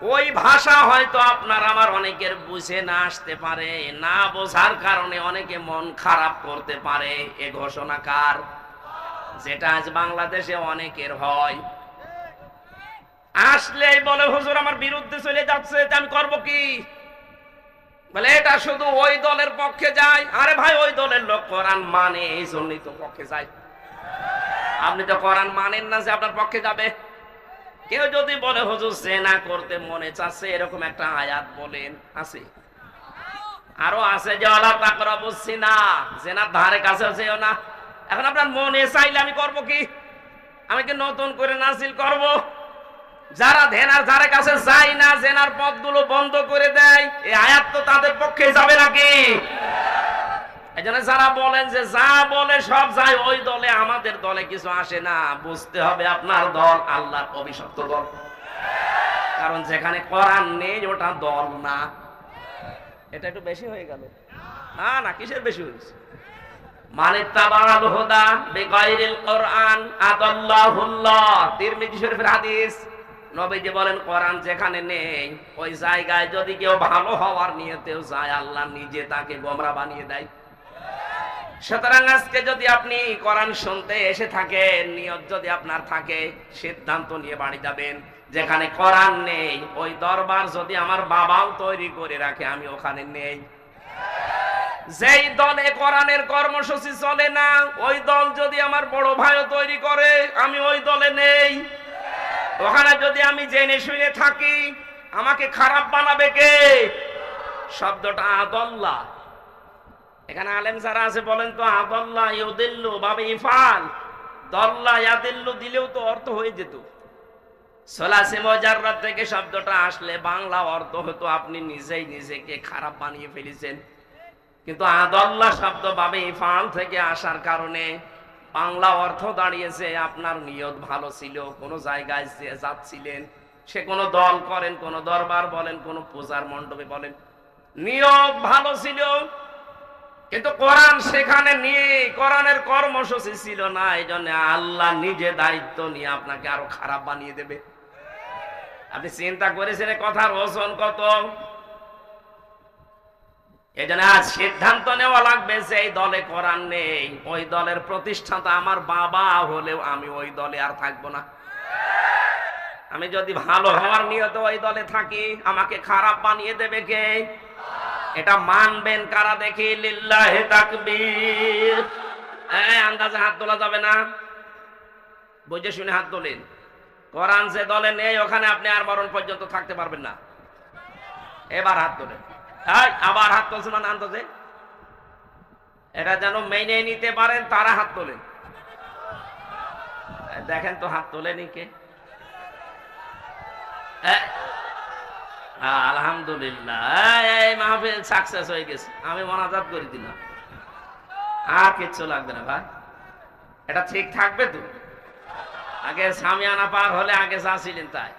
ওই ভাষা হয়তো আপনার আমার অনেকের বুঝে না আসতে পারে, না বোঝার কারণে অনেকে মন খারাপ করতে পারে। এ ঘোষণাকার যেটা আজ বাংলাদেশে অনেকের হয়, আসলেই বলে হুজুর আমার বিরুদ্ধে চলে যাচ্ছে, আমি করব কি? বলে এটা শুধু ওই দলের পক্ষে যায়। আরে ভাই, ওই দলের লোক কোরআন মানে, এই জন্যই তো পক্ষে যায়। আপনি তো কোরআন মানেন না যে আপনার পক্ষে যাবে। কেউ যদি বলে হুজুর জেনা করতে মনে চাচ্ছে, এরকম একটা আয়াত বলেন, আছে? আরো আছে যে ওয়ালা তাকরাবুস জিনা, জেনার ধারে কাছে যেও না। এখন আপনার মনে চাইলে আমি করব কি? আমি কি নতুন করে নাজিল করব? যারা জেনার ধারে কাছে যায় না, জেনার পথগুলো বন্ধ করে দেয়, এই আয়াত তো তাদের পক্ষে যাবে নাকি? এজন্য যারা বলেন যে যা বলে সব যায় ওই দলে, আমাদের দলে কিছু আসে না, বুঝতে হবে আপনার দল আল্লাহর অভিশপ্ত দল। কারণ যেখানে কোরআন নেই ওটা দল না। এটা একটু বেশি হয়ে গেল। না না, কিসের বেশি হয়েছে? মানে তাবাল হুদা বিগাইরিল কোরআন আদাল্লাহুল্লাহ, তিরমিজি শরীফের হাদিস। নবীজি বলেন কোরআন যেখানে নেই ওই জায়গায় যদি কেউ ভালো হওয়ার নিয়তেও যায়, আল্লাহ নিজে তাকে গোমরা বানিয়ে দেয়। সুতরাং আজকে যদি আপনি কোরআন শুনতে এসে থাকেন, নিয়ত যদি আপনার থাকে, সিদ্ধান্ত নিয়ে বাড়ি যাবেন। যেখানে কোরআন নেই ওই দরবার যদি আমার বাবাও তৈরি করে রাখে, আমি ওখানে নেই। যেই দলে কোরআনের কর্মসূচি চলে না, ওই দল যদি আমার বড় ভাইও তৈরি করে, আমি ওই দলে নেই। ওখানে যদি আমি জেনে শুনে থাকি, আমাকে খারাপ বানাবে কে? শব্দটা আদাল্লাহ। এখানে আলেম যারা আছে বলেন তো, আদাল্লাহ ইউদিল্লু বাবে ইফাল, দাল্লা ইয়াদিল্লু দিলেও তো অর্থ হয়ে যেত। সলাসে মুজাররাদ থেকে শব্দটা আসলে বাংলা অর্থ হতো আপনি নিজেই নিজেকে খারাপ বানিয়ে ফেলেছেন। কিন্তু আদাল্লাহ শব্দ বাবে ইফাল থেকে আসার কারণে বাংলা অর্থ দাঁড়িয়েছে আপনার নিয়ত ভালো ছিল, কোন জায়গায় যাচ্ছিলেন, সে কোনো দল করেন, কোন দরবার বলেন, কোন পূজার মণ্ডপে বলেন, নিয়ত ভালো ছিল, কিন্তু কোরআন সেখানে নিয়ে কোরআনের কর্মসূচি ছিল না। এই জন্য আল্লাহ নিজে দায়িত্ব নিয়ে আপনাকে আরো খারাপ বানিয়ে দেবে। আপনি চিন্তা করেছেন কথার ওজন কত? এই জন্য আজ সিদ্ধান্ত নেওয়া লাগবে যে এই দলে কোরআন নেই, ওই দলের প্রতিষ্ঠাতা আমার বাবা হলেও আমি ওই দলে আর থাকবো না। আমি যদি ভালো হওয়ার নিয়তে ওই দলে থাকি, আমাকে খারাপ বানিয়ে দেবে কে? এটা মানবেন কারা দেখি? লিল্লাহি তাকবীর। আন্দাজে হাত তোলা যাবে না, বুঝে শুনে হাত তোলেন। কোরআন যে দলে নেই ওখানে আপনি আর মরণ পর্যন্ত থাকতে পারবেন না। এবার হাত তোলেন। আবার হাত তুলছে মানে আন্দাজে, এটা যেন মেনে নিতে পারেন তারা হাত তোলেন। দেখেন তো হাত তোলেনি কে? আলহামদুলিল্লাহ, এই মাহফিল সাকসেস হয়ে গেছে। আমি মোনাজাত করে দিলাম, আর কিচ্ছু লাগবে না ভাই। এটা ঠিক থাকবে তো? আগে সামিয়ানা পার হলে আগে যা ছিলেন তাই।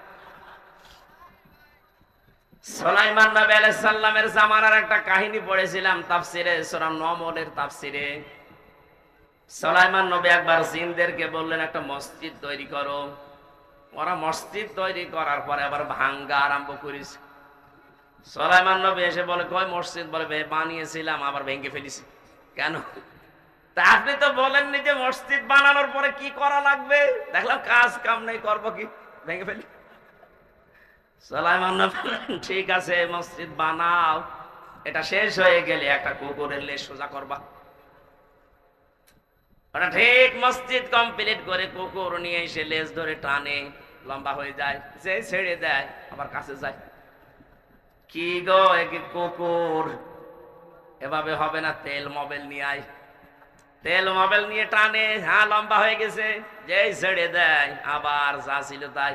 সুলাইমান নবী আলাইহিস সালামের জামানার একটা কাহিনী পড়েছিলাম তাফসিরে, সূরা নমলের তাফসিরে। সুলাইমান নবী একবার জিনদেরকে বললেন একটা মসজিদ তৈরি করো। ওরা মসজিদ তৈরি করার পরে আবার ভাঙ্গা আরম্ভ করেছে। সুলাইমান নবী এসে বলে কই মসজিদ? বলে বানিয়েছিলাম আবার ভেঙে ফেলেছি। কেন? তা আপনি তো বলেননি যে মসজিদ বানানোর পরে কি করা লাগবে? দেখলাম কাজ কাম নেই, করবো কি? ভেঙে ফেলি। সুলাইমান নবী বললেন ঠিক আছে মসজিদ বানাও, এটা শেষ হয়ে গেলে একটা কুকুরের লেজ সোজা করবা। ওটা ঠিক মসজিদ কমপ্লিট করে কুকুর নিয়ে এসে লেজ ধরে টানে, লম্বা হয়ে যায়, যে ছেড়ে দেয় আবার কাছে যায়। কি গো একে কুকুর, এভাবে হবে না, তেল মোবাইল নিয়ে আয়। তেল মোবাইল নিয়ে টানে, হ্যাঁ লম্বা হয়ে গেছে, যেই ছেড়ে দেয় আবার যা ছিল তাই।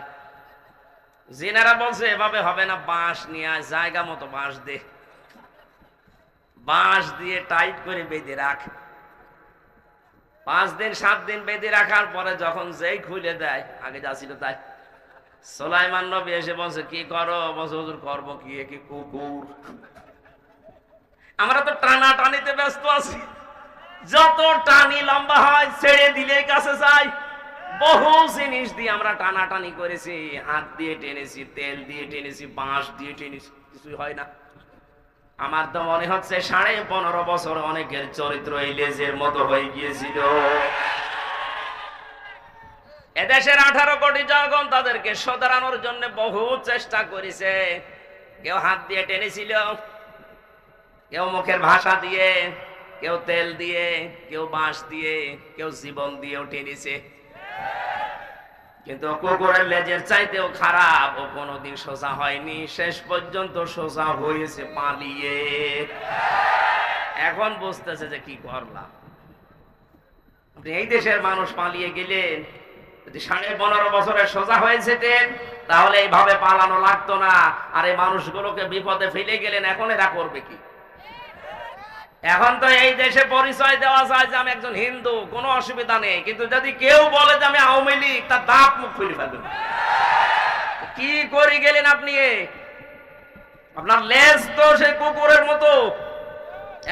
জিনারা বলছে এভাবে হবে না, বাঁশ নিয়ে আয়, জায়গা মতো বাঁশ দে, বাঁশ দিয়ে টাইট করে বেঁধে রাখ। 5 দিন 7 দিন বেঁধে রাখার পরে যখন যেই খুলে দেয় আগে যা ছিল তাই। সুলাইমান নবী এসে বলছে কি করো? বলছে হুজুর করবো কি, কি কুকুর। আমরা তো টানা টানিতে ব্যস্ত আছি, যত টানি লম্বা হয় ছেড়ে দিলেই কাছে যায়, বহু জিনিস দিয়ে আমরা টানাটানি করেছি, হাত দিয়ে টেনেছি, তেল দিয়ে টেনেছি, বাঁশ দিয়ে টেনেছি, কিছুই হয় না। আমার তো মনে হচ্ছে 15.5 বছর অনেকের চরিত্র এই লেজের মতো হয়ে গিয়েছিল। এদেশের 18 কোটি জনগণ তাদেরকে শোধরানোর জন্য বহু চেষ্টা করেছে। কেউ হাত দিয়ে টেনেছিল, কেউ মুখের ভাষা দিয়ে, কেউ তেল দিয়ে, কেউ বাঁশ দিয়ে, কেউ জীবন দিয়েও টেনেছে। কিন্তু কুকুরের লেজের চাইতেও খারাপ, ও কোনোদিন সোজা হয়নি, শেষ পর্যন্ত সোজা হয়েছে পালিয়ে। এখন বুঝতেছে যে কি করলাম। এই দেশের মানুষ পালিয়ে গেলেন, যদি 15.5 বছরে সোজা হয়েছিলেন তাহলে এইভাবে পালানো লাগতো না। আর এই মানুষগুলোকে বিপদে ফেলে গেলেন, এখন এরা করবে কি? এখন তো এই দেশে পরিচয় দেওয়া যায় যে আমি একজন হিন্দু, কোনো অসুবিধা নেই, কিন্তু যদি কেউ বলে যে আমি আওয়ামী লীগ, তার দাঁত মুখ খুলে ফেলবেন। কি করে গেলেন আপনি? আপনার লেজ তো সেই কুকুরের মতো।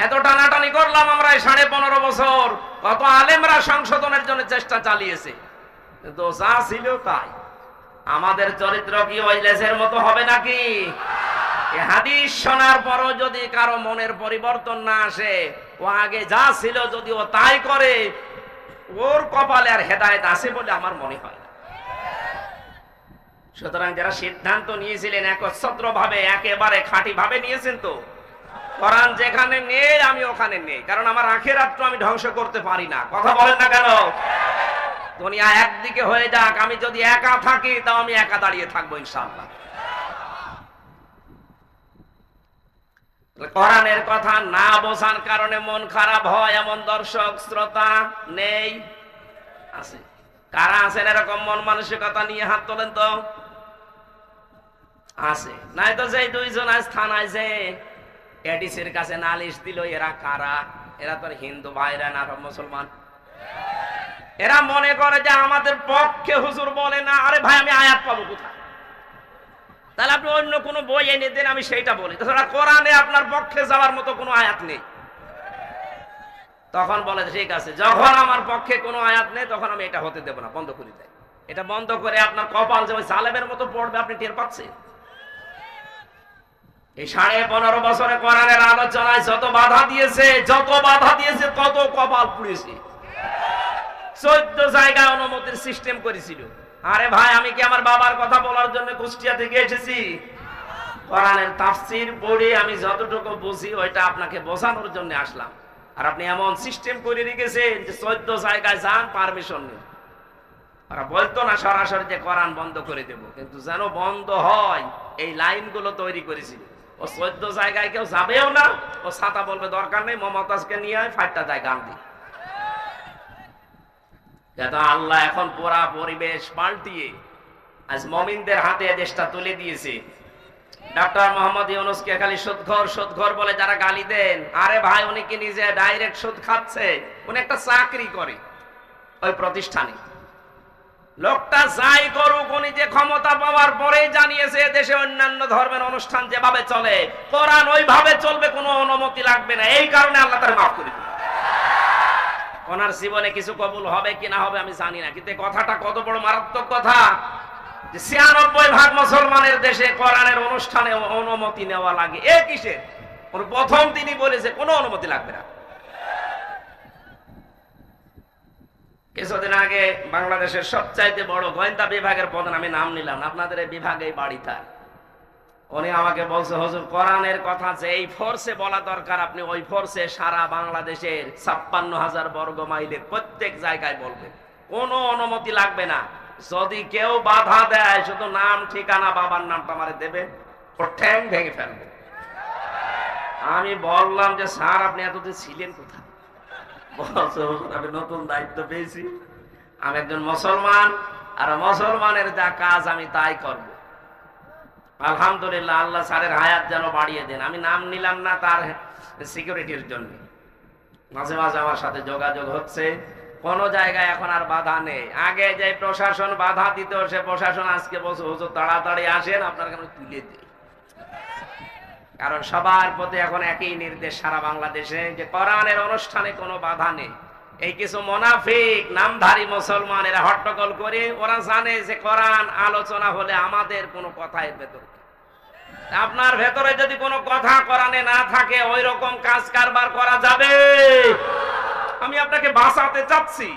এত টানাটানি করলাম আমরা 15.5 বছর, কত আলেমরা সংশোধনের জন্য চেষ্টা চালিয়েছে, কিন্তু যা ছিল তাই। আমাদের চরিত্র কি ওই লেজের মতো হবে নাকি? হাদিস শোনার পরও যদি কারো মনের পরিবর্তন না আসে, ও আগে যা ছিল যদি ও তাই করে, ওর কপালে আর হেদায়েত আছে বলে আমার মনে হয় না। সুতরাং যারা সিদ্ধান্ত নিয়েছিলেন একচ্ছত্র ভাবে, একেবারে খাঁটি ভাবে নিয়েছেন, তো কোরআন যেখানে নেই আমি ওখানে নেই, কারণ আমার আখিরাত তো আমি ধ্বংস করতে পারি না। কথা বলেন না কেন? দুনিয়া একদিকে হয়ে যাক, আমি যদি একা থাকি তাও আমি একা দাঁড়িয়ে থাকবো ইনশাআল্লাহ। কোরআনের কথা না বোঝার কারণে মন খারাপ হয় এমন দর্শক শ্রোতা নেই? আছে? কারা আছেন এরকম মন মানসিকতা নিয়ে? হাত তোলেন তো। আছে? নাই তো যে দুইজন আজ থানায় যে এডিসির কাছে নালিশ দিল, এরা কারা? এরা তো হিন্দু ভাইরা না, মুসলমান। এরা মনে করে যে আমাদের পক্ষে হুজুর বলে না। আরে ভাই, আমি আয়াত পাবো কোথায়? তাহলে আপনি অন্য কোনো বই এনে দেন, আমি সেইটা বলি। তাছাড়া কোরআনে আপনার পক্ষে যাওয়ার মতো কোনো আয়াত নেই। তখন বলে ঠিক আছে, যখন আমার পক্ষে কোনো আয়াত নেই তখন আমি এটা হতে দেব না, বন্ধ করে দেয়। এটা বন্ধ করে আপনার কপাল যে ওই জালেমের মতো পড়বে, আপনি টের পাচ্ছেন? এই 15.5 বছরে কোরআনের আলোচনায় যত বাধা দিয়েছে, তত কপাল পুড়েছে। 14 জায়গায় অনুমতির সিস্টেম করেছিল। আরে ভাই, আমি কি আমার বাবার কথা বলার জন্য কুষ্টিয়া থেকে এসেছি? কোরআনের তাফসীর পড়ে আমি যতটুকু বুঝি ওইটা আপনাকে বোঝানোর জন্য আসলাম। আর আপনি এমন সিস্টেম করে রেখেছেন যে 14 জায়গায় যান, পারমিশন নেই। ওরা বলতো না সরাসরি যে কোরআন বন্ধ করে দেব, কিন্তু যেন বন্ধ হয় এই লাইনগুলো তৈরি করেছিল। ও 14 জায়গায় কেউ যাবেও না, ও ছাতা বলবে দরকার নেই, মমতাজকে নিয়ে আয়, 5টা যায় গান দি। আল্লাহ এখন পুরা পরিবেশ পাল্টিয়ে আজ মুমিনদের হাতে দেশটা তুলে দিয়েছে। ডক্টর মোহাম্মদ ইউনূসকে খালি সুদখোর বলে যারা গালি দেন, আরে ভাই, উনি কি নিজে ডাইরেক্ট সুদ খাচ্ছে? উনি একটা চাকরি করে ওই প্রতিষ্ঠানে। লোকটা যাই করুক, উনি যে ক্ষমতা পাওয়ার পরেই জানিয়েছে দেশে অন্যান্য ধর্মের অনুষ্ঠান যেভাবে চলে, কোরআন ওইভাবে চলবে, কোনো অনুমতি লাগবে না। এই কারণে আল্লাহ তার মাফ করে দিল। ওনার জীবনে কিছু কবুল হবে কি না হবে আমি জানি না, কিন্তু কথাটা কত বড় মারাত্মক কথা যে 96% মুসলমানের দেশে কোরআনের অনুষ্ঠানে অনুমতি নেওয়া লাগে। এ কিসের? প্রথম তিনি বলেছে কোনো অনুমতি লাগবে না। কিছুদিন আগে বাংলাদেশের সবচাইতে বড় গোয়েন্দা বিভাগের প্রধান, আমি নাম নিলাম না, আপনাদের এই বিভাগে বাড়ি তার, উনি আমাকে বলছে, হুজুর কোরআনের কথা যে এই ফোর্সে বলা দরকার, আপনি ওই ফোর্সে সারা বাংলাদেশের 56,000 বর্গ মাইলের প্রত্যেক জায়গায় বলবেন, কোনো অনুমতি লাগবে না। যদি কেউ বাধা দেয়, শুধু নাম, ঠিকানা, বাবার নামটা আমারে দেবে, ওর ঠ্যাং ভেঙে ফেলবে। আমি বললাম যে স্যার, আপনি এতদিন ছিলেন কোথায়? বলছে, হুজুর আমি নতুন দায়িত্ব পেয়েছি, আমি একজন মুসলমান, আর মুসলমানের যা কাজ আমি তাই করব। আলহামদুলিল্লাহ, আল্লাহ স্যারের হায়াত যেন বাড়িয়ে দেন। আমি নাম নিলাম না তার সিকিউরিটির জন্য। মাঝে মাঝে আমার সাথে যোগাযোগ হচ্ছে। কোন জায়গায় এখন আর বাধা নেই। আগে যে প্রশাসন বাধা দিত, সে প্রশাসন আজকে বলছে, হুজুর তাড়াতাড়ি আসেন, আপনার কেন তুলে দিই। কারণ সবার প্রতি এখন একই নির্দেশ সারা বাংলাদেশে, যে কোরআনের অনুষ্ঠানে কোনো বাধা নেই। এই কিছু মুনাফিক নামধারী মুসলমান এরা হট্টগোল করে, ওরা জানে যে কোরআন আলোচনা হলে আমাদের কোনো কথার ভেতর, আপনার ভেতরে যদি কোনো কথা কোরআনে না থাকে ওই রকম কাজ কারবার করা যাবে? আমি আপনাকে বাঁচাতে চাচ্ছি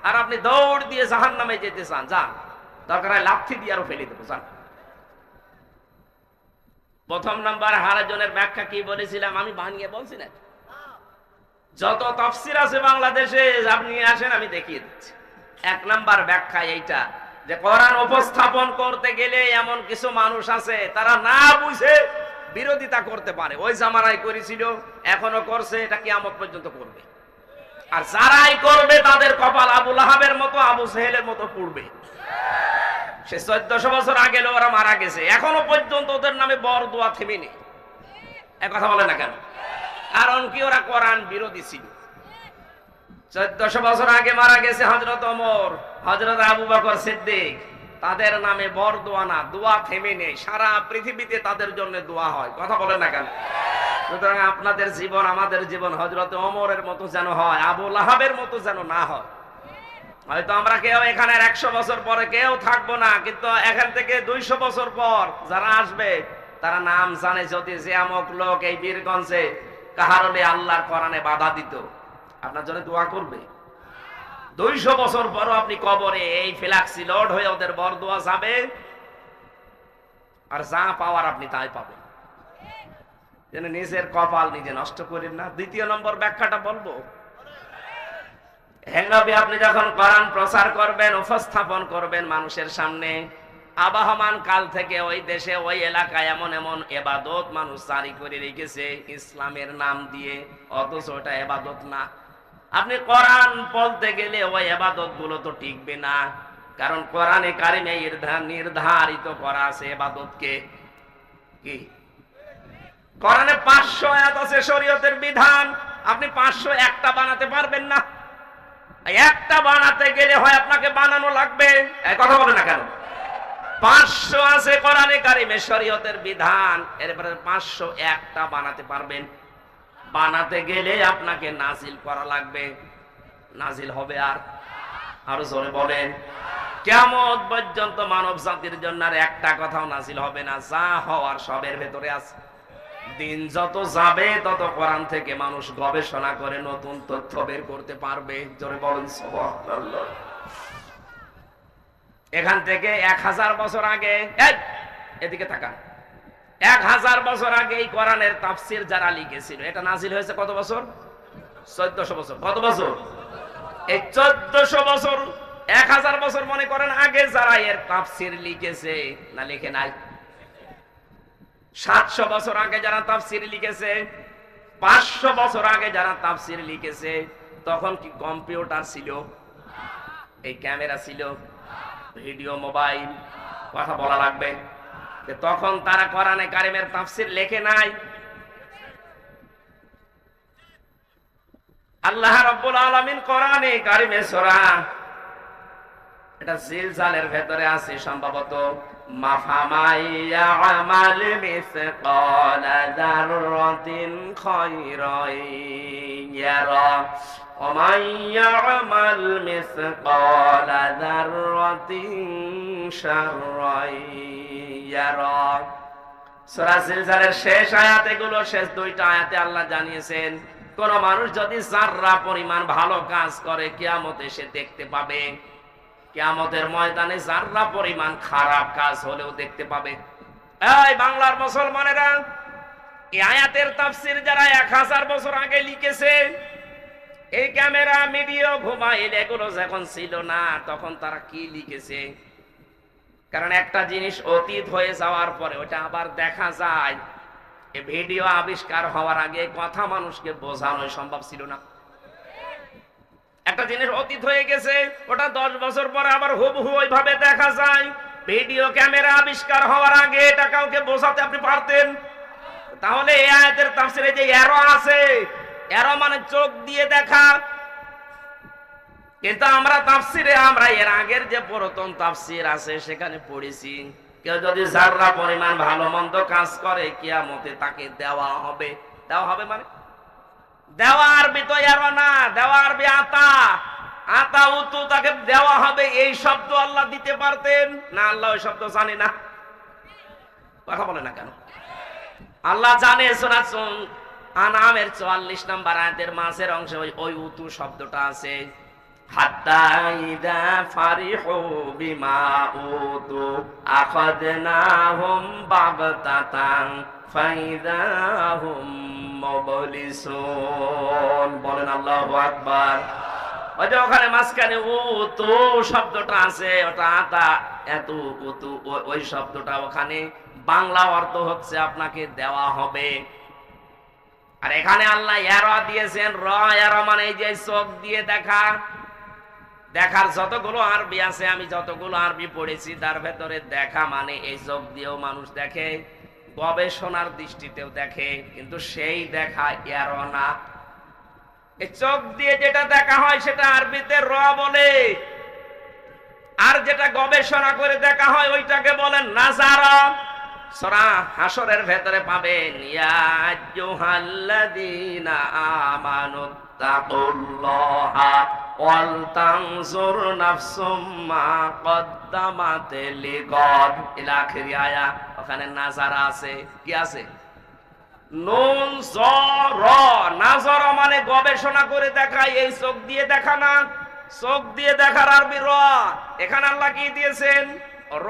আর আপনি দৌড় দিয়ে জাহান্নামে যেতে চান, যান, দরকার হয় লাথি দিয়ে আরো ফেলে দেবো, যান। প্রথম নাম্বার হারাজনের ব্যাখ্যা কি বলেছিলাম, আমি বানিয়ে বলছি না, যত তাফসীর আছে বাংলাদেশে আপনি আসেন আমি দেখিয়ে দিচ্ছি। এক নাম্বার ব্যাখ্যা এইটা যে কোরআন উপস্থাপন করতে গেলে এমন কিছু মানুষ আছে তারা না বুঝে বিরোধিতা করতে পারে, ওই জামানায় করেছিল, এখনো করছে, এটা কিয়ামত পর্যন্ত করবে। আর যারাই করবে তাদের কপাল আবু লাহাবের মতো, আবু সেহেলের মতো পুড়বে। সে 1400 বছর আগে ওরা মারা গেছে, এখনো পর্যন্ত ওদের নামে বরদোয়া থেমে নেই। এক কথা বলে না কেন? কারণ কি, ওরা কোরআন বিরোধী ছিল। 1400 বছর আগে মারা গেছে হযরত ওমর, হযরত আবু বকর সিদ্দিক, তাদের নামে বরদোয়া না, দোয়া থেমে নেই, সারা পৃথিবীতে তাদের জন্য দোয়া হয়। কথা বলে না কেন? সুতরাং আপনাদের জীবন, আমাদের জীবন হযরত ওমরের মতো যেন হয়, আবু লাহাবের মতো যেন না হয়। হয়তো আমরা কেউ এখানে 100 বছর পরে কেউ থাকবো না, কিন্তু এখান থেকে 200 বছর পর যারা আসবে তারা নাম জানে যদি যে আমক লোক এই বীরগঞ্জে কাহারলে আল্লাহর কোরআনে বাধা দিত, আপনার জন্য দোয়া করবে। 200 বছর পরও আপনি কবরে এই ফ্ল্যাক্সি লোড হয়ে ওদের বরদোয়া যাবে, আর যা পাওয়ার আপনি তাই পাবেন। যেন নিজের কপাল নিজে নষ্ট করেন না। দ্বিতীয় নম্বর ব্যাখ্যাটা বলবো, হেঙ্গাবি আপনি যখন কোরআন প্রচার করবেন, উপস্থাপন করবেন মানুষের সামনে, আবহমান কাল থেকে ওই দেশে ওই এলাকায় এমন এমন ইবাদত মানুষ জারি করে রেখেছে ইসলামের নাম দিয়ে, অথচ ওটা ইবাদত না। আপনি কোরআন বলতে গেলে ওই ইবাদত গুলো তো টিকবে না, কারণ কোরআনে কারিমে নির্ধারিত করা আছে ইবাদতকে কি। কোরআনে 500 আয়াত আছে শরীয়তের বিধান, আপনি 501টা বানাতে পারবেন না। একটা বানাতে গেলে হয় আপনাকে বানানো লাগবে, কথা বলে না কেন? 500 আছে কোরআনে কারিমে শরীয়তের বিধান, এরপরে 501টা বানাতে পারবেন। বানাতে গেলে আপনাকে নাজিল করা লাগবে, নাজিল হবে আর আরো জোরে বলেন, কিয়ামত পর্যন্ত মানব জাতির জন্য আর একটা কথাও নাজিল হবে না, যা হওয়ার সবের ভেতরে আছে। দিন যত যাবে তত কোরআন থেকে মানুষ গবেষণা করে নতুন তথ্য বের করতে পারবে। জোরে বলেন সুবহানাল্লাহ। এখান থেকে 1000 বছর আগে, এদিকে তাকান, 1000 বছর আগে এই কোরআনের তাফসীর যারা লিখেছিল, এটা নাজিল হয়েছে কত বছর? 1400 বছর। কত বছর? এই 1400 বছর, 1000 বছর মনে করেন আগে যারা এর তাফসীর লিখেছে, না লিখে নাই? 700 বছর আগে যারা তাফসীর লিখেছে, 500 বছর আগে যারা তাফসীর লিখেছে, তখন কি কম্পিউটার ছিল? এই ক্যামেরা ছিল? ভিডিও, মোবাইল, কথা বলা লাগবে। তখন তারা কোরআনে কারিমের তাফসীর লেখে নাই। আল্লাহ রাব্বুল আলামিন কোরআনে কারিমে সূরা, এটা জিলজালের ভেতরে আছে সম্ভবত, মাফামাইয়া আমাল মিসকালা যাররাতিন খায়রান ইয়ারা ওয়া মাইয়া আমাল মিসকালা যাররাতিন শাররান ইয়ারা। সূরা জিলজালের শেষ আয়াত এগুলো, শেষ দুইটা আয়াতে আল্লাহ জানিয়েছেন কোন মানুষ যদি যাররা পরিমাণ ভালো কাজ করে কিয়ামতে সে দেখতে পাবে, কিয়ামতের ময়দানে যাররা পরিমাণ খারাপ কাজ হলেও দেখতে পাবে। এই বাংলার মুসলমানেরা, এই আয়াতের তাফসীর যারা 1000 বছর আগে লিখেছে, এই ক্যামেরা, ভিডিও, মোবাইল এগুলো যখন ছিল না, তখন তারা কি লিখেছে? কারণ একটা জিনিস অতীত হয়ে যাওয়ার পরে ওটা আবার দেখা যায়। এই ভিডিও আবিষ্কার হওয়ার আগে কথা মানুষকে বোঝানো সম্ভব ছিল না। একটা জিনিস অতীত হয়ে গেছে, ওটা 10 বছর পরে আবার হুবহু ওইভাবে দেখা যায়। ভিডিও ক্যামেরা আবিষ্কার হওয়ার আগে এটা কাউকে বোঝাতে আপনি পারতেন? তাহলে এই আয়াতের তাফসীরে যে এরো আছে, এরো মানে চোখ দিয়ে দেখা। কিন্তু আমরা তাফসীরে, আমরা এর আগের যে পুরাতন তাফসীর আছে সেখানে পড়েছি, কেউ যদি যাররা পরিমাণ ভালো মন্দ কাজ করে কিয়ামতে তাকে দেওয়া হবে। দেওয়া হবে মানে দেওয়া আরবি তো এরো না, দেওয়া আরবি আতা। আতা উতু তাকে দেওয়া হবে, এই শব্দ আল্লাহ দিতে পারতেন না? আল্লাহ ওই শব্দ জানে না? কথা বলে না কেন? আল্লাহ জানে। সূরা আনামের 44 নম্বর আয়াতের মাঝের অংশে ওই উতু শব্দটা আছে। হাত্তা ইযা ফারিহু বিমা উতু আখাযনাহুম বাগতাতান ফাইযা হুম মুবলিসুন। বলেন আল্লাহু আকবার। ওই যে ওখানে মাঝখানে উতু শব্দটা আছে, ওটা আতা, এত উতু, ওই শব্দটা ওখানে বাংলা অর্থ হচ্ছে আপনাকে দেওয়া হবে। আর এখানে আল্লাহ এরা দিয়েছেন, র এরা মানে এই যে চোখ দিয়ে দেখা। দেখার যতগুলো আরবি আছে, আমি যতগুলো আরবি পড়েছি তার ভেতরে দেখা মানে এই চোখ দিয়েও মানুষ দেখে, গবেষণার দৃষ্টিতেও দেখে, কিন্তু সেই দেখা এরা না। এই চোখ দিয়ে যেটা দেখা হয় সেটা আরবিতে র বলে, আর যেটা গবেষণা করে দেখা হয় ওইটাকে বলেন নাজারা। সূরা হাশরের ভেতরে পাবেন, ইয়া আইয়ুহাল্লাযীনা আমানুত্তাকুল্লাহা ওয়াল তানজুর নাফসুম মা কদ্দামাত লিগাদ, ইলা আখির আয়া। ওখানে নাজারা আছে, কি আছে? নুন জর। নাজর মানে গবেষণা করে দেখা, এই চোখ দিয়ে দেখা না। চোখ দিয়ে দেখার আরবি র। এখানে আল্লাহ কি দিয়েছেন? র।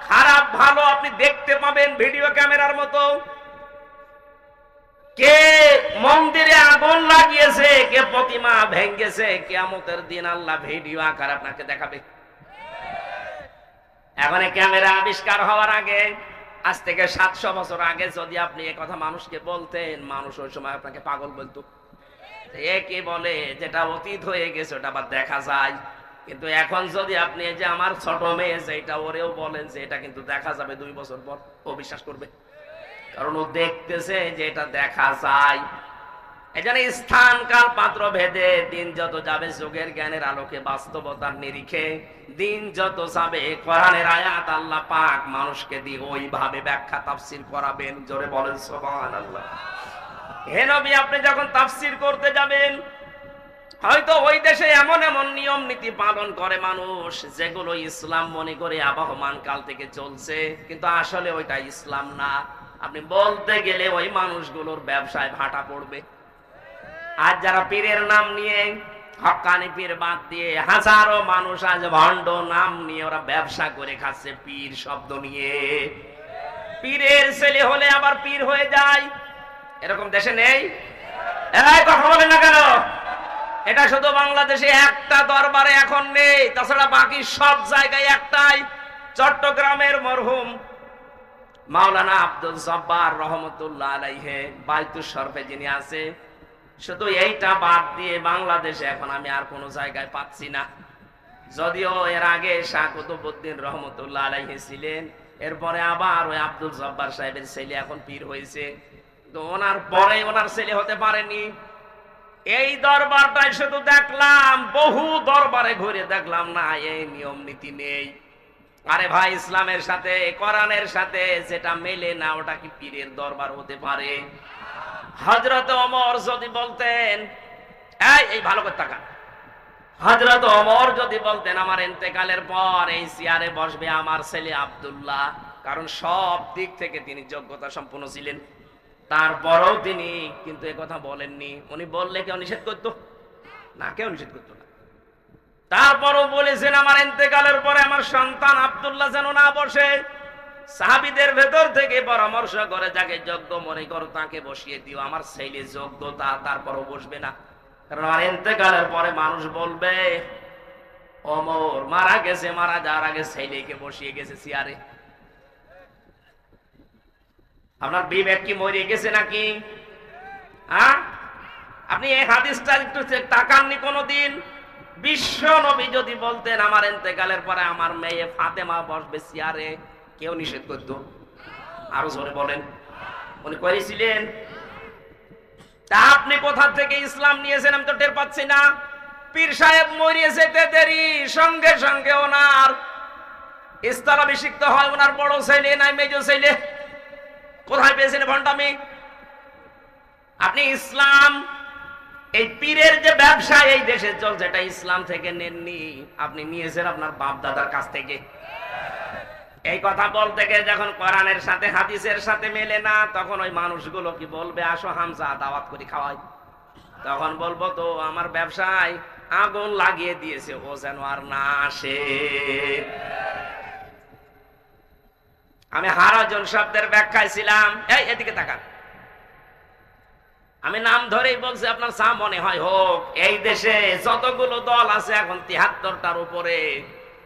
খারাপ ভালো আপনি দেখতে পাবেন ভিডিও ক্যামেরার মতো। কে মন্দিরে আগুন লাগিয়েছে, কে প্রতিমা ভেঙ্গেছে, কিয়ামতের দিন আল্লাহ ভিডিও আকার আপনাকে দেখাবে। এখন ক্যামেরা আবিষ্কার হওয়ার আগে, আজ থেকে 700 বছর আগে যদি আপনি এ কথা মানুষকে বলতেন, মানুষ ওই সময় আপনাকে পাগল বলতো। এ কি বলে, যেটা অতীত হয়ে গেছে ওটা আবার দেখা যায়। কিন্তু এখন যদি আপনি যে আমার ছোট মেয়ে যেটা ওরেও বলেন যে এটা কিন্তু দেখা যাবে 2 বছর পর, ও বিশ্বাস করবে, কারণ ও দেখতেছে যে এটা দেখা যায়। এজন্য স্থান কাল পাত্র ভেদে দিন যত যাবে যুগের জ্ঞানের আলোকে বাস্তবতার নিরিখে দিন যত যাবে কোরআনের আয়াত আল্লাহ পাক মানুষকে দিয়ে ওইভাবে ব্যাখ্যা তাফসীর করাবেন। জোরে বলেন সুবহানাল্লাহ। হে নবী, আপনি যখন তাফসীর করতে যাবেন, হয়তো ওই দেশে এমন এমন নিয়ম নীতি পালন করে মানুষ যেগুলো ইসলাম মনে করে আবহমান কাল থেকে চলছে, কিন্তু আসলে ওইটা ইসলাম না। আপনি বলতে গেলে ওই মানুষগুলোর ব্যবসায় ভাটা পড়বে। আজ যারা পীরের নাম নিয়ে, হক্কানি পীর বাদ দিয়ে হাজারো মানুষ আজ ভণ্ড নাম নিয়ে ওরা ব্যবসা করে খাচ্ছে, পীর শব্দ নিয়ে। পীরের ছেলে হলে আবার পীর হয়ে যায়, এরকম দেশে নেই? এই কথা বলেন না কেন? এটা শুধু বাংলাদেশে একটা দরবারে এখন নেই, তাছাড়া বাকি সব জায়গায় একটাই। চট্টগ্রামের মরহুম মাওলানা আব্দুল জব্বার রহমতুল্লাহ আলাইহি বাইতুশ শরফে যিনি আছে, শুধু এইটা বাদ দিয়ে বাংলাদেশে এখন আমি আর কোনো জায়গায় পাচ্ছি না। যদিও এর আগে শাহ কুতুবউদ্দিন রহমতুল্লাহ আলাইহি ছিলেন, এরপরে আবার ওই আব্দুল জব্বার সাহেবের ছেলে এখন পীর হয়েছে, তো ওনার পরে ওনার ছেলে হতে পারেনি। এই দরবারটাই শুধু দেখলাম, বহু দরবারে ঘুরে দেখলাম না এই নিয়ম নীতি নেই। আরে ভাই, ইসলামের সাথে কোরআনের সাথে যেটা মেলে না ওটা কি পীরের দরবার হতে পারে? হযরত ওমর যদি বলতেন, এই ভালো করে তাকান, হযরত ওমর যদি বলতেন আমার ইন্তেকালের পর এই চেয়ারে বসবে আমার ছেলে আব্দুল্লাহ, কারণ সব দিক থেকে তিনি যোগ্যতা সম্পন্ন ছিলেন, তারপরেও তিনি কিন্তু একথা বলেননি। উনি বললে কেউ নিষেধ করতো না? কেউ নিষেধ করতো না। তারপরও বলেছেন আমার ইন্তেকালের পরে আমার সন্তান আব্দুল্লাহ যেন না বসে। সাহাবীদের ভেতর থেকে পরামর্শ করে যাকে যোগ্য মনে করো তাকে বসিয়ে দিও, আমার ছেলে যোগ্যতা, তারপরও বসবে না, কারণ আমার ইন্তেকালের পরে মানুষ বলবে ওমর মারা গেছে, মারা যাওয়ার আগে ছেলেকে বসিয়ে গেছে চেয়ারে। আপনার বিবেক কি মরে গেছে নাকি? আপনি এই হাদিসটা একটু তাকাননি কোনদিন? বিশ্ব নবী যদি বলতেন আমার ইন্তেকালের পরে আমার মেয়ে ফাতেমা বসবে চেয়ারে, কেউ নিষেধ করত? আরো জোরে বলেন। উনি করেছিলেন? তা আপনি কোথা থেকে ইসলাম নিয়েছেন আমি তো টের পাচ্ছি না। পীর সাহেব মরিয়ে যেতে দেরি, সঙ্গে সঙ্গে ওনার স্থলাভিষিক্ত হয় ওনার বড় ছেলে নাই মেজো ছেলে। কোথায় পেয়েছেন ভণ্ডামি? আপনি ইসলাম, এই পীরের যে ব্যবসা এই দেশে চলছে, এটা ইসলাম থেকে নেননি, আপনি নিয়েছেন আপনার বাপ দাদার কাছ থেকে। এই কথা বলতে গিয়ে যখন কোরআনের সাথে হাদিসের সাথে মেলে না, তখন ওই মানুষগুলো কি বলবে, আসো হামজা দাওয়াত করে খাওয়াই। তখন বলবো তো আমার ব্যবসায় আগুন লাগিয়ে দিয়েছে, ও যেন আর না আসে। আমি হারাজন শব্দের ব্যাখ্যায় ছিলাম, এই এদিকে তাকান, আমি নাম ধরেই বলছি, আপনার চা মনে হয় হোক। এই দেশে যতগুলো দল আছে এখন ৭৩টার উপরে,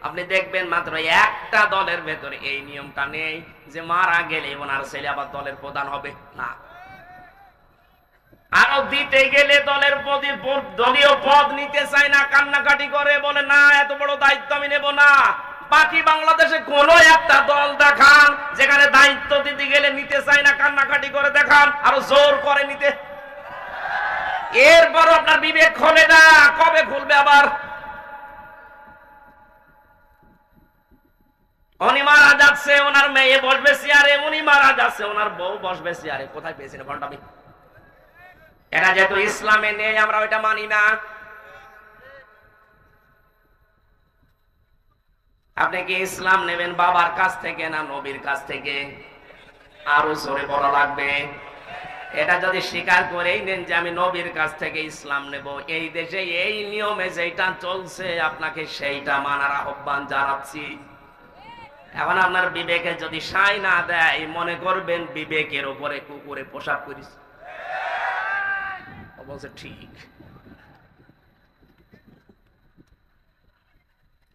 আপনি দেখবেন মাত্র একটা দলের ভেতরে এই নিয়মটা নেই যে মারা গেলে ওনার ছেলে আবার দলের প্রধান হবে না। আরো দিতে গেলে দলের দলীয় পদ নিতে চায় না, কান্নাকাটি করে, বলে না এত বড় দায়িত্ব আমি নেব না। বাকি বাংলাদেশে কোন একটা দল দেখান যেখানে দায়িত্ব দিতে গেলে নিতে চায় না, কান্নাকাটি করে দেখান, আরো জোর করে নিতে। এরপর আপনার বিবেক খোলে না, কবে খুলবে আবার? উনি মারা যাচ্ছে, ওনার মেয়ে বসবে চেয়ারে, উনি মারা যাচ্ছে, ওনার বউ বসবে চেয়ারে। কোথায় পেয়েছেন ভণ্ডামি? এটা যেহেতু ইসলামে নেই, আমরা ওইটা মানি না। আপনি কি ইসলাম নেবেন বাবার কাছ থেকে না নবীর কাছ থেকে? আরো জোরে বলা লাগবে। এটা যদি স্বীকার করেই নেন যে আমি নবীর কাছ থেকে ইসলাম নেব, এই দেশে এই নিয়মে যেটা চলছে আপনাকে সেইটা মানার আহ্বান জানাচ্ছি। এখন আপনার বিবেকে যদি সাই না দেয়, মনে করবেন বিবেকের উপরে কুকুরে পোশাক করিস। বলছে ঠিক।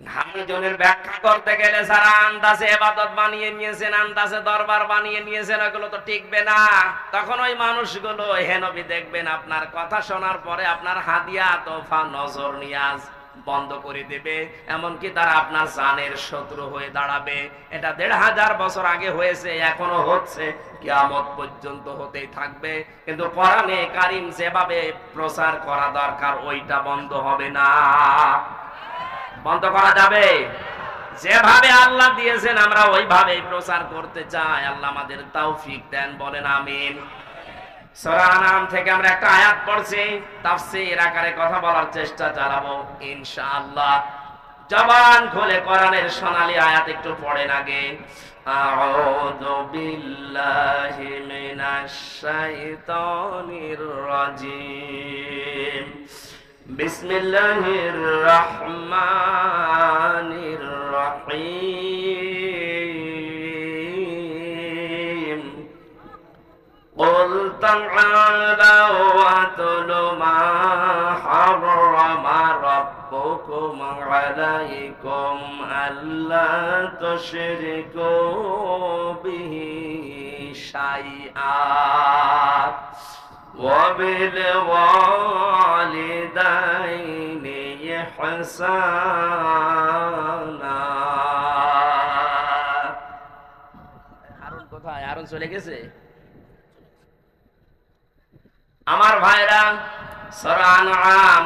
হামিজনের ব্যাখ্যা করতে গেলে যারা আন্দাজে ইবাদত বানিয়ে নিয়েছেন, আন্দাজে দরবার বানিয়ে নিয়েছেন, ওগুলো তো টিকবে না। তখন ওই মানুষগুলো হে নবী দেখবেন আপনার কথা শোনার পরে আপনার হাদিয়া তোফা নজর নিয়াজ বন্ধ করে দেবে, এমনকি তারা আপনার জানের শত্রু হয়ে দাঁড়াবে। এটা ১৫০০ বছর আগে হয়েছে, এখনো হচ্ছে, কিয়ামত পর্যন্ত হতেই থাকবে। কিন্তু কোরআনে কারীম যেভাবে প্রচার করা দরকার ওইটা বন্ধ হবে না। বন্ধ করা যাবে? যেভাবে আল্লাহ দিয়েছেন আমরা ওইভাবেই প্রচার করতে চাই। আল্লাহ আমাদের তৌফিক দেন, বলেন আমিন। সূরা আনাম থেকে আমরা একটা আয়াত পড়ছি, তাফসীর আকারে কথা বলার চেষ্টা চালাবো ইনশাআল্লাহ। জবান খুলে কোরআনের সোনালী আয়াত একটু পড়েন আগে। আউযু বিল্লাহি মিনাশ শাইতানির রাজিম। বিসমিল্লাহির রহমানির রহিম। قل تعالوا واتلوا ما حرم ربكم عليكم ألا تشركوا به شيئا وبالوالدين إحسانا। হারুন কোথায়? হারুন চলে গেছে। আমার ভাইরা, সূরা আনআম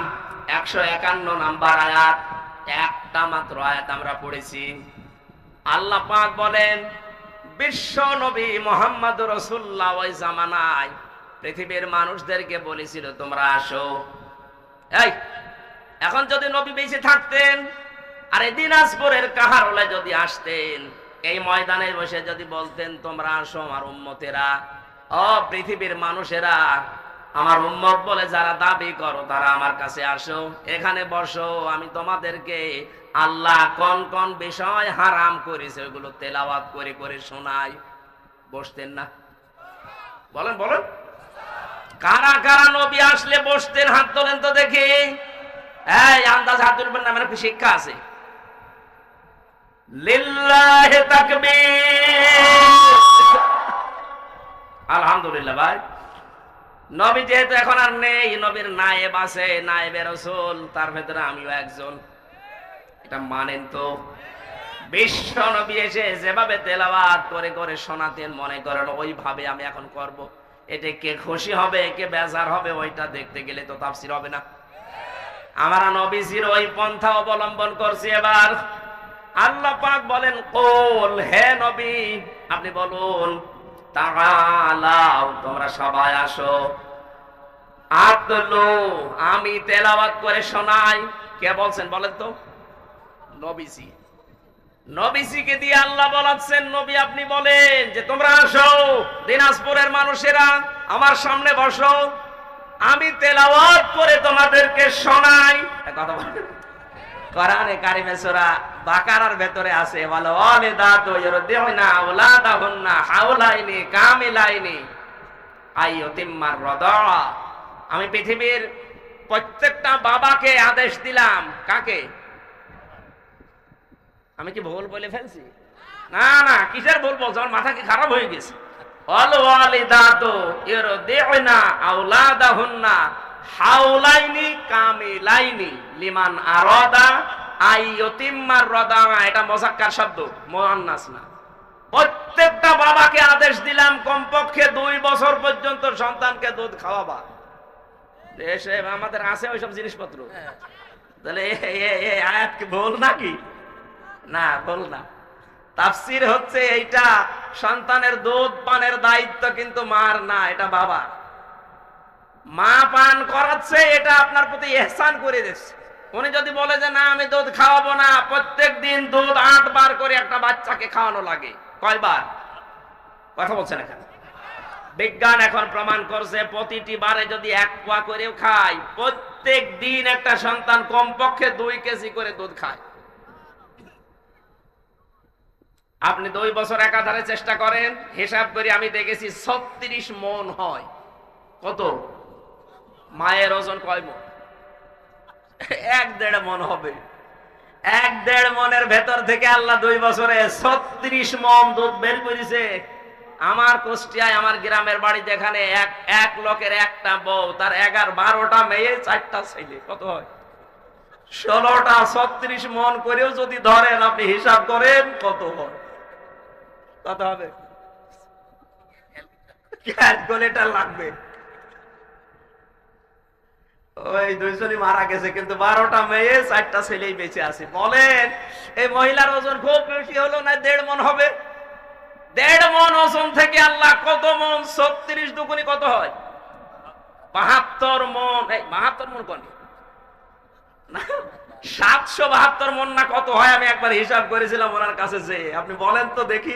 151 নাম্বার আয়াত, একটা মাত্র আয়াত আমরা পড়েছি। আল্লাহ পাক বলেন, বিশ্ব নবী মুহাম্মদুর রাসূলুল্লাহ ওই জামানায় পৃথিবীর মানুষদেরকে বলেছিল তোমরা আসো। এই এখন যদি নবী বেঁচে থাকতেন আর এই দিনাজপুরের কাহারোলে যদি আসতেন, এই ময়দানে বসে যদি বলতেন তোমরা আসো আমার উম্মতেরা, ও পৃথিবীর মানুষেরা, আমার উম্মত বলে যারা দাবি করো তারা আমার কাছে আসো, এখানে বসো, আমি তোমাদেরকে আল্লাহ কোন কোন বিষয় হারাম করেছে ওগুলো তেলাওয়াত করে করে শোনাই। বসতেন না? বলেন বলেন, কারা কারা নবী আসলে বসতেন? হাত তোলেন তো দেখি। এই আন্দাজ হাত তুলবেন না, মানে শিক্ষা আছে। লিল্লাহি তাকবীর। আলহামদুলিল্লাহ। ভাই নবী যেহেতু এখন আর নেই, নবীর নায়েব আছে, নায়েবে রাসূল, তার ভেতরে আমিও একজন। এটা মানেন তো? বিশ্ব নবী এসে যেভাবে তেলাওয়াত করে করে শোনাতেন, মনে করেন ওইভাবে আমি এখন করব। এতে কে খুশি হবে কে বেজার হবে ওইটা দেখতে গেলে তো তাফসীর হবে না। আমরা নবীজির ওই পন্থা অবলম্বন করছি। এবার আল্লাহ পাক বলেন, কুল, হে নবী আপনি বলুন, তাআলাও, তোমরা সবাই আসো, আতলু, আমি তেলাওয়াত করে শোনাই। কে বলছেন বলেন তো? নবীজি। নবীজিকে দিয়ে আল্লাহ বলাচ্ছেন, নবী আপনি বলেন যে তোমরা আসো, দিনাজপুরের মানুষেরা আমার সামনে বসো, আমি তেলাওয়াত করে তোমাদেরকে শোনাই। কথা বলেন। কোরআনে কারিমে সূরা বাকারার ভেতরে আছে, বলো ওয়ালিদাতু ইরদিউনা আওলাদাহুন্না হাওলাইনি কামিলাইনি আইয়ুতিম্মার রাদা। আমি পৃথিবীর প্রত্যেকটা বাবাকে আদেশ দিলাম। কাকে? আমি কি ভুল বলে ফেলছি? না না, কিসের ভুল বলছো? আমার মাথা কি খারাপ হয়ে গেছে? ওয়াল ওয়ালিদাতু ইরদিউনা আওলাদাহুন্না হাওলাইনি কামিলাইনি লিমান আরাদা আইয়ুতিম্মার রাদা। এটা মুযাক্কার শব্দ, মুআন্নাস না। প্রত্যেকটা বাবাকে আদেশ দিলাম কমপক্ষে 2 বছর পর্যন্ত সন্তানকে দুধ খাওয়াবা। দেশে আমাদের আছে ওইসব জিনিসপত্র। তাহলে এই আয়াত কি ভুল নাকি? না, ভুল না। তাফসীর হচ্ছে এইটা, সন্তানের দুধ পানের দায়িত্ব কিন্তু মার না, এটা বাবা। মা পান করাচ্ছে, এটা আপনার প্রতি ইহসান করে দিচ্ছে। উনি যদি বলে যে না আমি দুধ খাওয়াবো না, প্রত্যেক দিন দুধ 8 বার করে একটা বাচ্চাকে খাওয়ানো লাগে। কয়বার? কথা বলছেন এখানে। বিজ্ঞান এখন প্রমাণ করছে প্রতিটি বারে যদি 1 পোয়া করেও খায়, প্রত্যেক দিন একটা সন্তান কমপক্ষে 2 কেজি করে দুধ খায়। আপনি 2 বছর একাধারে চেষ্টা করেন, হিসাব করে আমি দেখেছি 36 মণ হয়। কত? মায়ের ওজন কয় মণ? 1.5 মণ হবে। 1.5 মণের ভেতর থেকে আল্লাহ 2 বছরে 36 মণ দুধ বের করেছে। আমার কুষ্টিয়ায়, আমার গ্রামের বাড়ি, যেখানে এক লোকের একটা বউ, তার 11-12টা মেয়ে, 4টা ছেলে, কত হয়? 16টা। 36 মণ করেও যদি ধরেন, আপনি হিসাব করেন কত হয়? কত হবে? ক্যালকুলেটর লাগবে। ওই 2 জনই মারা গেছে, কিন্তু 12টা মেয়ে, 4টা ছেলেই বেঁচে আছে। বলেন এই মহিলার ওজন খুব বেশি হলো না 1.5 মণ হবে? 1.5 মণ ওজন থেকে আল্লাহ কত মণ? 36 দুগুণে কত হয়? 72 মণ। এই 72 মণ কোন? 772 মণ না কত হয়? আমি একবার হিসাব করেছিলাম ওনার কাছে যে, আপনি বলেন তো দেখি,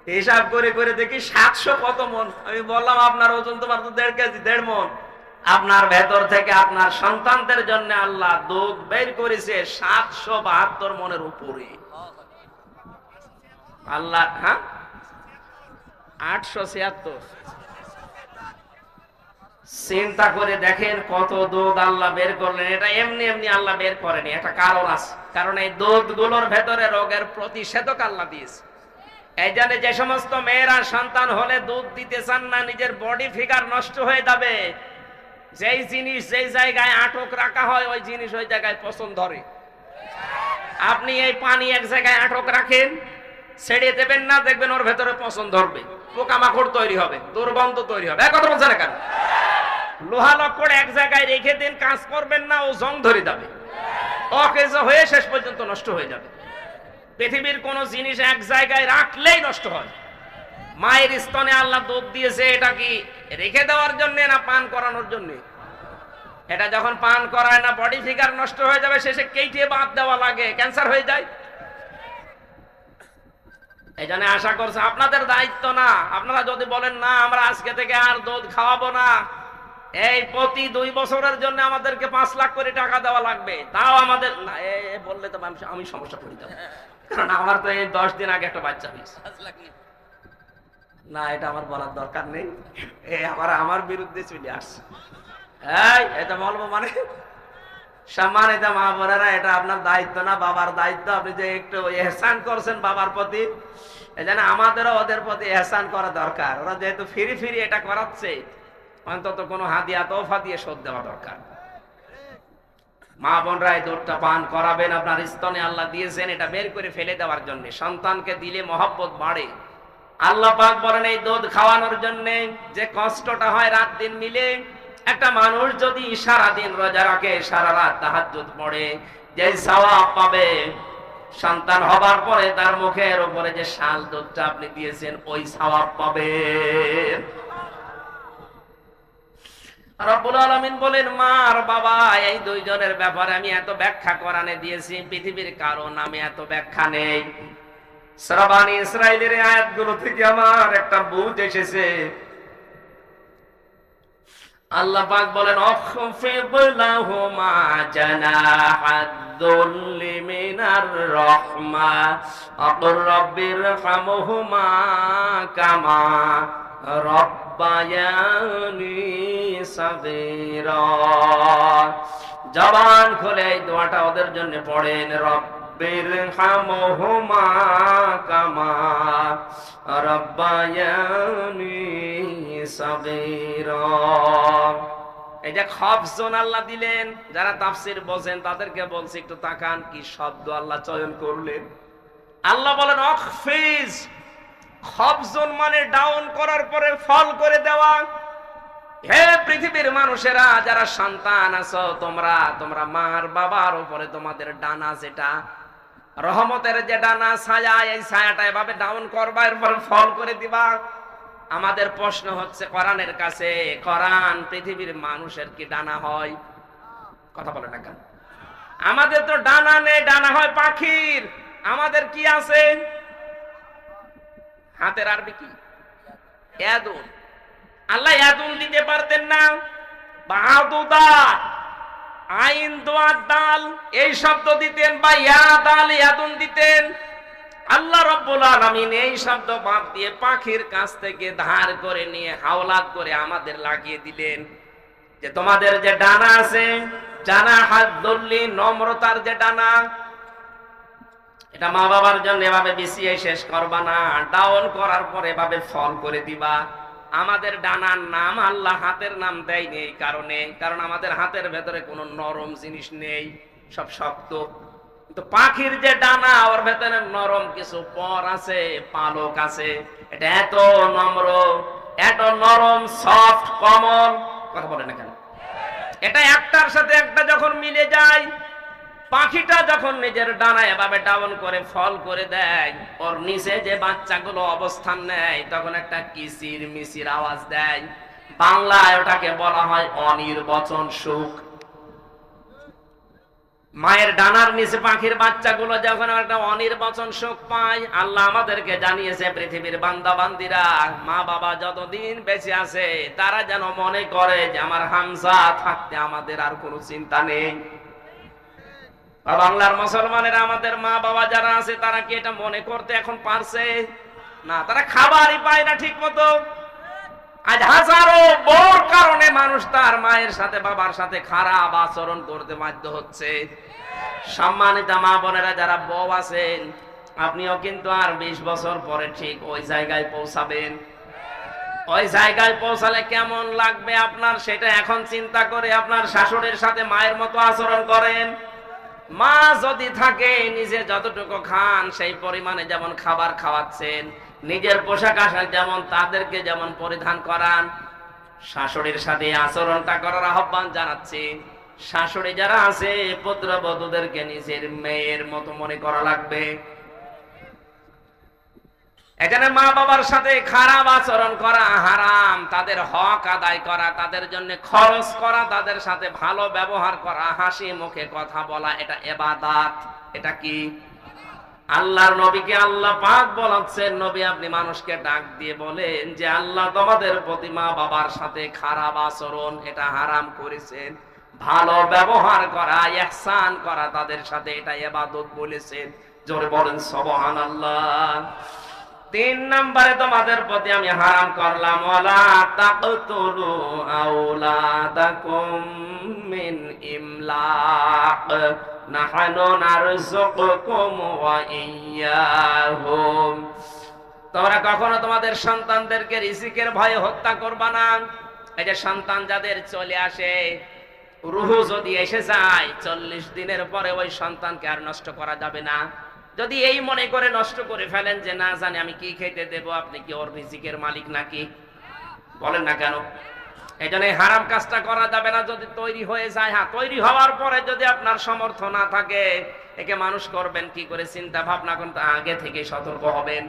হিসাব করে করে দেখি 700 কত মণ। আমি বললাম আপনার ওজন তোমার তো 1.5 কেজি, 1.5 মণ। আপনার ভেতর থেকে আপনার সন্তানদের জন্য আল্লাহ দুধ বের করেছে 772 মণের উপরে। আল্লাহ, হ্যাঁ 876। চিন্তা করে দেখেন কত দুধ আল্লাহ বের করলেন। এটা এমনি এমনি আল্লাহ বের করেনি, একটা কারণ আছে। কারণ এই দুধগুলোর ভেতরে রোগের প্রতিষেধক আল্লাহ দিয়েছে। এই জন্য যে সমস্ত মেয়েরা সন্তান হলে দুধ দিতে চান না, নিজের বডি ফিগার নষ্ট হয়ে যাবে, যেই জিনিস যেই জায়গায় আটক রাখা হয় ওই জিনিস ওই জায়গায় পছন্দ ধরে। আপনি এই পানি এক জায়গায় আটক রাখেন, ছেড়ে দেবেন না, দেখবেন ওর ভেতরে পছন্দ ধরবে, পোকামাকড় তৈরি হবে, দুর্গন্ধ তৈরি হবে। কথা বলছেন না কেন? লোহা লক্কড় এক জায়গায় রেখে দিন, কাজ করবেন না, ও জং ধরে যাবে, অকেজ হয়ে শেষ পর্যন্ত নষ্ট হয়ে যাবে। পৃথিবীর কোন জিনিস এক জায়গায় রাখলেই নষ্ট হয়। মায়ের স্তনে আল্লাহ দুধ দিয়েছে, এটা কি রেখে দেওয়ার জন্য না পান করানোর জন্য? এটা যখন পান করায় না, বডি ফিগার নষ্ট হয়ে যাবে, শেষে কেটে বাদ দেওয়া লাগে, ক্যান্সার হয়ে যায়। এই জন্য আশা করছে আপনাদের দায়িত্ব না। আপনারা যদি বলেন না আমরা আজকে থেকে আর দুধ খাওয়াবো না, এই প্রতি 2 বছরের জন্য আমাদেরকে 5 লাখ করে টাকা দেওয়া লাগবে, তাও আমাদের না বললে তো আমি সমস্যা পড়ে যাবো। কারণ আমার তো এই 10 দিন আগে একটা বাচ্চা হয়েছে। না, এটা আমার বলার দরকার নেই, আমার বিরুদ্ধে চলে আসছে। এটা বলবো মানে সম্মানিত মা বোনেরা, এটা আপনার দায়িত্ব না, বাবার দায়িত্ব। আপনি যে একটু ইহসান করছেন বাবার প্রতি, এই জন্য আমাদেরও ওদের প্রতি ইহসান করা দরকার। ওরা যেহেতু ফিরি ফিরি এটা করাচ্ছে, অন্তত কোনো হাদিয়া তোফা দিয়ে শোধ দেওয়া দরকার। মা বোনরা এই দুধটা পান করাবেন, আপনার স্তনে আল্লাহ দিয়েছেন এটা বের করে ফেলে দেওয়ার জন্য। সন্তানকে দিলে মহব্বত বাড়ে। আল্লাহ পাক বলেন এই দুধ খাওয়ানোর জন্য যে কষ্টটা হয় রাত দিন মিলে, একটা মানুষ যদি সারা দিন রোজা রাখে, সারা রাত তাহাজ্জুদ পড়ে, যে সওয়াব পাবে সন্তান হবার পরে তার মুখের উপরে যে শাল দুধটা আপনি দিয়েছেন ওই সওয়াব পাবেন। রব্বুল আলামিন বলেন, মা আর বাবা এই দুইজনের ব্যাপারে আমি এত ব্যাখ্যা কোরআনে দিয়েছি, পৃথিবীর কারণ আমি এত ব্যাখ্যা নেই। সূরা বনী ইসরাঈলের আয়াতগুলো থেকে আমার একটা বুঝ এসেছে। আল্লাহ পাক বলেন, আখফিদ লাহুমা জানাহাদ-দুল্লি মিনার রাহমা আকুর রাব্বিরহামহুমা কামা রব্বায়ানি সাগীরা। জবান খুলে এই দোয়াটা ওদের জন্য পড়েন, রব্বিরহামহুমা কামা রব্বায়ানি সাগীরা। এই যে খফজন আল্লাহ দিলেন, যারা তাফসীর বোঝেন তাদেরকে বলছি একটু তাকান কি শব্দ আল্লাহ চয়ন করলেন। আল্লাহ বলেন আখফিজ, খফজন মানে ডাউন করার পরে ফল করে দেওয়া। হে পৃথিবীর মানুষেরা, যারা সন্তান আছো, তোমরা মার বাবার উপরে তোমাদের ডানা, যেটা রহমতের যে ডানা ছায়া, এই ছায়াটা এভাবে ডাউন করবা, এরপর ফল করে দিবা। আমাদের প্রশ্ন হচ্ছে কোরআনের কাছে, কোরআন পৃথিবীর মানুষের কি ডানা হয়? কথা বলে না কেন? আমাদের তো ডানা নেই, ডানা হয় পাখির। আমাদের কি আছে? হাতের আরবি কি? ইয়াদুন। আল্লাহ ইয়াদুন দিতে পারতেন না? বা আদুদা, আইন দোয়া দাল এই শব্দ দিতেন, বা ইয়া দাল ইয়াদুন দিতেন। আল্লাহ রাব্বুল আলামিন এই শব্দ বাদ দিয়ে পাখির কাছ থেকে ধার করে নিয়ে হাওলাত করে আমাদের লাগিয়ে দিলেন, যে তোমাদের যে ডানা আছে, জানাহাদ-দুল্লি, নম্রতার যে ডানা, এটা মা বাবার জন্য এভাবে বিছিয়ে শেষ করবা না, ডাউন করার পরে এভাবে ফল করে দিবা। আমাদের ডানার নাম আল্লাহ হাতের নাম দেয়নি এই কারণে, কারণ আমাদের হাতের ভেতরে কোনো নরম জিনিস নেই, সব শক্ত। তো পাখির যে ডানা, ওর ভেতরে নরম কিছু পর আছে, পালক আছে। এটা এত নম্র, এত নরম, সফট, কোমল। কথা বলে না কেন? এটা একটার সাথে একটা যখন মিলে যায়, পাখিটা যখন নিজের ডানা এভাবে ডাউন করে ফল করে দেয়, ওর নিচে যে বাচ্চাগুলো অবস্থান নেয়, তখন একটা কিচির মিচির আওয়াজ দেয়। বাংলায় ওটাকে বলা হয় অনির্বচন সুখ। মায়ের ডানার নিচে পাখির বাচ্চাগুলো যখন একটা অনির্বচন সুখ পায়, আল্লাহ আমাদেরকে জানিয়েছে, পৃথিবীর বান্দা বান্দিরা, মা বাবা যতদিন বেঁচে আছে, তারা যেন মনে করে যে আমার হামজা থাকতে আমাদের আর কোনো চিন্তা নেই। বাংলার মুসলমানেরা, আমাদের মা বাবা যারা আছে, তারা কি এটা মনে করতে এখন পারছে? না, তারা খাবারই পায় না ঠিক মতো। আজ হাজারো বড় কারণে মানুষ তার মায়ের সাথে বাবার সাথে খারাপ আচরণ করতে বাধ্য হচ্ছে। সম্মানিত মা বোনেরা, যারা বউ আছেন, আপনিও কিন্তু আর 20 বছর পরে ঠিক ওই জায়গায় পৌঁছাবেন। ওই জায়গায় পৌঁছালে কেমন লাগবে আপনার, সেটা এখন চিন্তা করে আপনার শাশুড়ির সাথে মায়ের মতো আচরণ করেন। মা যদি থাকে, নিজে যতটুকু খান সেই পরিমাণে যেমন খাবার খাওয়াচ্ছেন, নিজের পোশাক আশাক যেমন তাদেরকে যেমন পরিধান করান, শাশুড়ির সাথে আচরণটা করার আহ্বান জানাচ্ছি। শাশুড়ি যারা আছে, পুত্রবধূদেরকে নিজের মেয়ের মতো মনে করা লাগবে। এখানে মা বাবার সাথে খারাপ আচরণ করা হারাম, তাদের হক আদায় করা, তাদের জন্য খরচ করা, তাদের সাথে ভালো ব্যবহার করা, হাসি মুখে কথা বলা, এটা ইবাদত। এটা কি? আল্লাহর নবীকে আল্লাহ পাক বলেছেন, নবী আপনি মানুষকে ডাক দিয়ে বলেন যে আল্লাহ তোমাদের প্রতি মা বাবার সাথে খারাপ আচরণ এটা হারাম করেছেন, ভালো ব্যবহার করা, ইহসান করা তাদের সাথে, এটা ইবাদত বলেছেন। জোরে বলেন সুবহানাল্লাহ। 3 নম্বরে তোমাদের প্রতি আমি হারাম করলাম, ওয়ালা তাকতুলু আওলাদাকুম মিন ইমলাক নাহনু নারযুকুকুম ওয়া ইয়্যাহুম। তোমরা কখনো তোমাদের সন্তানদেরকে রিজিকের ভয়ে হত্যা করবা না। এই যে সন্তান যাদের চলে আসে, রূহ যদি এসে যায়, 40 দিনের পরে ওই সন্তানকে আর নষ্ট করা যাবে না। যদি এই মনে করে নষ্ট করে ফেলেন যে না জানি আমি কি খেতে দেব, আপনি কি ওর রিজিকের মালিক নাকি? বলেন না কেন? এই জন্য হারাম কাজটা করা যাবে না যদি তৈরি হয়ে যায়। হ্যাঁ, তৈরি হওয়ার পরে যদি আপনার সামর্থ্য না থাকে, একে মানুষ করবেন কি করে চিন্তা ভাবনা করুন, আগে থেকে সতর্ক হবেন।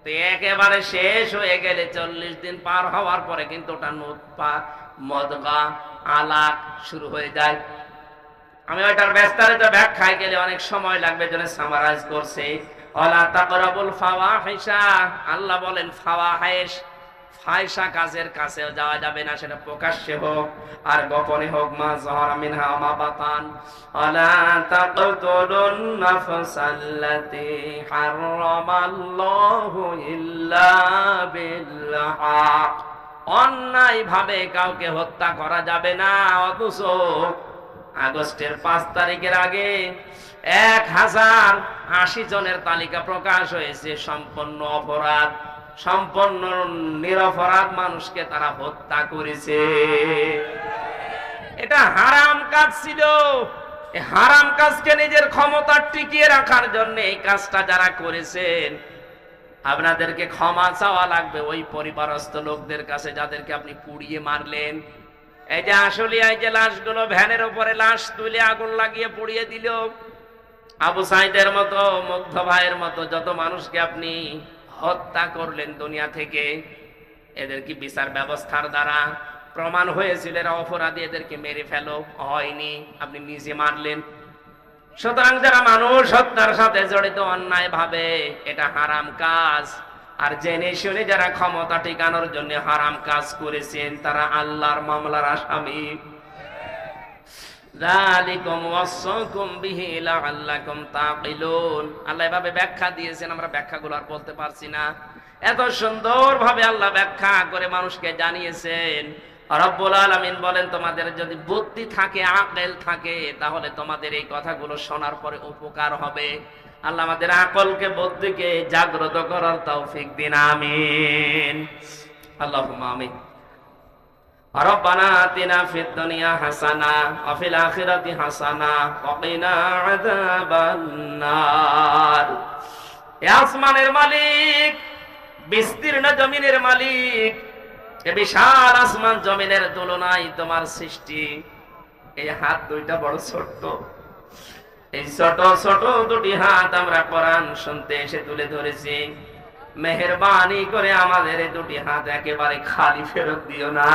তো একেবারে শেষ হয়ে গেলে 40 দিন পার হওয়ার পরে কিন্তু ওটা নুতফা, মদগা, আলাক শুরু হয়ে যায়। আমি ওইটার বিস্তারিত ব্যাখ্যায় গেলে অনেক সময় লাগবে, জন্য সামারাইজ করছে। ওয়ালা তাকরাবুল ফাওয়াহিশা, আল্লাহ বলেন ফাওয়াহিশ, ফাহিশা কাজের কাছেও যাওয়া যাবে না, সেটা প্রকাশ্যে হোক আর গোপনে হোক। মা যাহারা মিনহা মা বাতান। ওয়ালা তাকতুলুন নাফসাল্লাতী হারামাল্লাহু ইল্লা বিল হক, অন্যায় ভাবে কাউকে হত্যা করা যাবে না। অথচ আগস্টের 5 তারিখের আগে 1080 জনের তালিকা প্রকাশ হয়েছে। সম্পূর্ণ অপরাধ, সম্পূর্ণ নিরপরাধ মানুষকে তারা হত্যা করেছে। এটা হারাম কাজ ছিল। এই হারাম কাজকে নিজের ক্ষমতা টিকিয়ে রাখার জন্য এই কাজটা যারা করেছেন, আপনাদেরকে ক্ষমা চাওয়া লাগবে ওই পরিবারস্থ লোকদের কাছে যাদেরকে আপনি পুড়িয়ে মারলেন। এই যে আসলে এই যে লাশগুলো ভ্যানের উপরে লাশ তুলে আগুন লাগিয়ে পুড়িয়ে দিল, আবু সাইদের মতো, মুগ্ধ ভাইয়ের মতো যত মানুষকে আপনি হত্যা করলেন দুনিয়া থেকে, এদের কি বিচার ব্যবস্থার দ্বারা প্রমাণ হয়েছিল এরা অপরাধী, এদেরকে মেরে ফেলো? হয়নি, আপনি নিজে মারলেন। সুতরাং যারা মানুষ হত্যার সাথে জড়িত অন্যায় ভাবে, এটা হারাম কাজ। আর জেনে শুনে যারা ক্ষমতা টিকানোর জন্য হারাম কাজ করেছেন, তারা আল্লাহর মামলার আসামি। যালিকুম ওয়াসাকুম বিহি লাআল্লাকুম তাকিলুন। আল্লাহ এভাবে ব্যাখ্যা দিয়েছেন, আমরা ব্যাখ্যাগুলো আর বলতে পারছি না। এত সুন্দর ভাবে আল্লাহ ব্যাখ্যা করে মানুষকে জানিয়েছেন। রব্বুল আলামিন বলেন, তোমাদের যদি বুদ্ধি থাকে, আকল থাকে, তাহলে তোমাদের এই কথাগুলো শোনার পরে উপকার হবে। আল্লাহ আমাদের আকলকে, বুদ্ধিকে জাগ্রত করার তৌফিক দিন, আমিন। আল্লাহুম্মা আমিন। রব্বানা আতিনা ফিদ দুনিয়া হাসানা ওয়া ফিল আখিরাতি হাসানা ওয়া কিনা আযাবান নার। হে আসমানের মালিক, বিস্তীর্ণ জমিনের মালিক, এ বিশাল আসমান জমিনের তুলনায় তোমার সৃষ্টি। এই হাত দুইটা বড় ছোট্ট, এই ছোট ছোট দুটি হাত আমরা কোরআন শুনতে এসে তুলে ধরেছি। মেহেরবানি করে আমাদের এই দুটি হাত একেবারে খালি ফেরত দিও না।